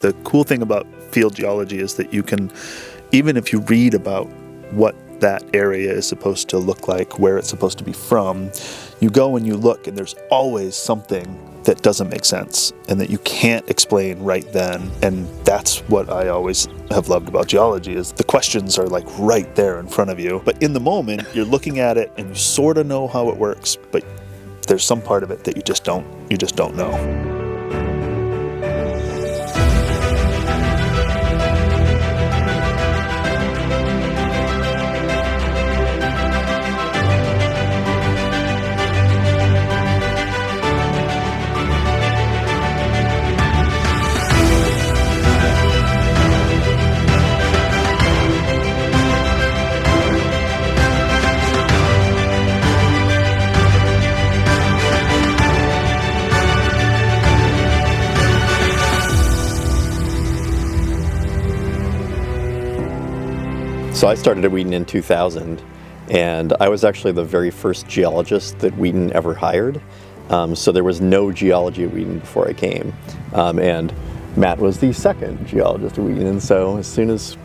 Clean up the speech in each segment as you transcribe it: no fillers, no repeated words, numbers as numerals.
The cool thing about field geology is that you can, even if you read about what that area is supposed to look like, where it's supposed to be from, you go and you look and there's always something that doesn't make sense and that you can't explain right then. And that's what I always have loved about geology, is the questions are like right there in front of you. But in the moment, you're looking at it and you sort of know how it works, but there's some part of it that you just don't know. So I started at Wheaton in 2000, and I was actually the very first geologist that Wheaton ever hired. So there was no geology at Wheaton before I came. And Matt was the second geologist at Wheaton, and so as soon as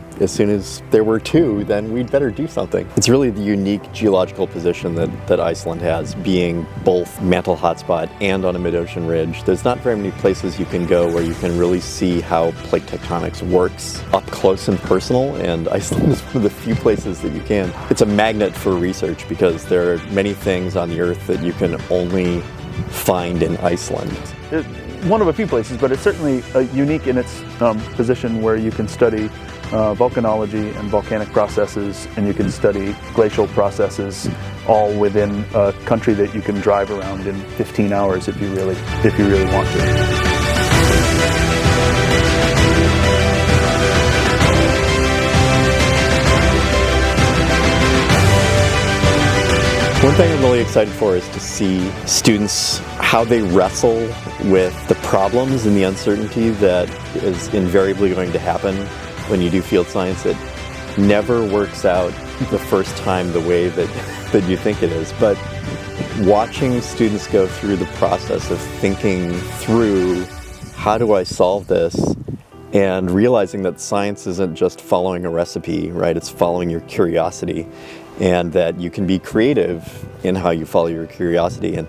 there were two, then we'd better do something. It's really the unique geological position that Iceland has, being both mantle hotspot and on a mid-ocean ridge. There's not very many places you can go where you can really see how plate tectonics works up close and personal, and Iceland is one of the few places that you can. It's a magnet for research because there are many things on the Earth that you can only find in Iceland. One of a few places, but it's certainly unique in its position where you can study volcanology and volcanic processes, and you can study glacial processes all within a country that you can drive around in 15 hours if you really want to. One thing I'm really excited for is to see students, how they wrestle with the problems and the uncertainty that is invariably going to happen when you do field science. It never works out the first time the way that you think it is. But watching students go through the process of thinking through, how do I solve this? And realizing that science isn't just following a recipe, right? It's following your curiosity, and that you can be creative in how you follow your curiosity. And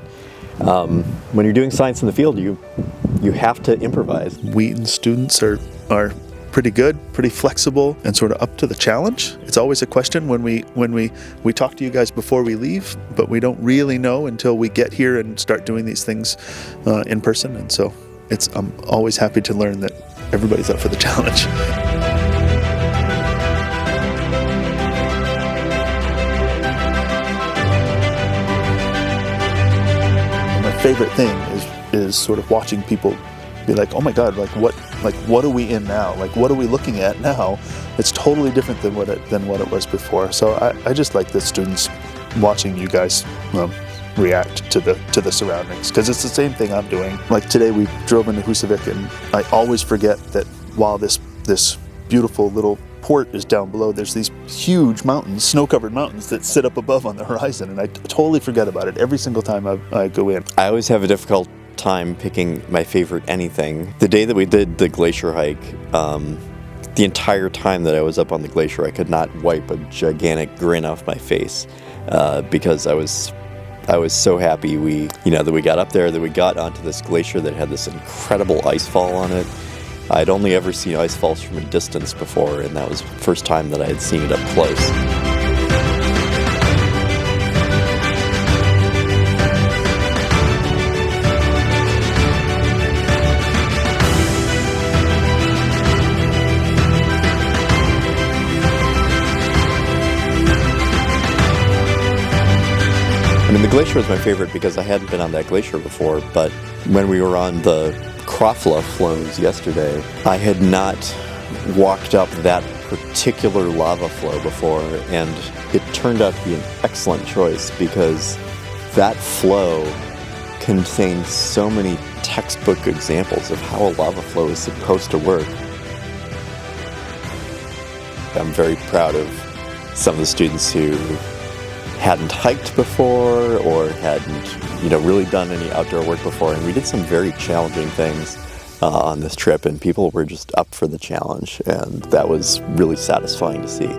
when you're doing science in the field, you have to improvise. Wheaton students are pretty good, pretty flexible, and sort of up to the challenge. It's always a question when we talk to you guys before we leave, but we don't really know until we get here and start doing these things in person. And so I'm always happy to learn that everybody's up for the challenge. My favorite thing is sort of watching people be like, oh my God, what are we in now? Like, what are we looking at now? It's totally different than what it was before. So I just like the students watching you guys react to the surroundings, because it's the same thing I'm doing. Like today we drove into Husavik, and I always forget that while this beautiful little port is down below, there's these huge mountains, snow-covered mountains that sit up above on the horizon, and I totally forget about it every single time I go in. I always have a difficult time picking my favorite anything. The day that we did the glacier hike, the entire time that I was up on the glacier, I could not wipe a gigantic grin off my face because I was so happy that we got up there, that we got onto this glacier that had this incredible ice fall on it. I'd only ever seen ice falls from a distance before, and that was the first time that I had seen it up close. I mean, the glacier was my favorite because I hadn't been on that glacier before, but when we were on the Krafla flows yesterday, I had not walked up that particular lava flow before, and it turned out to be an excellent choice because that flow contained so many textbook examples of how a lava flow is supposed to work. I'm very proud of some of the students who hadn't hiked before or hadn't, really done any outdoor work before, and we did some very challenging things. on this trip, and people were just up for the challenge, and that was really satisfying to see.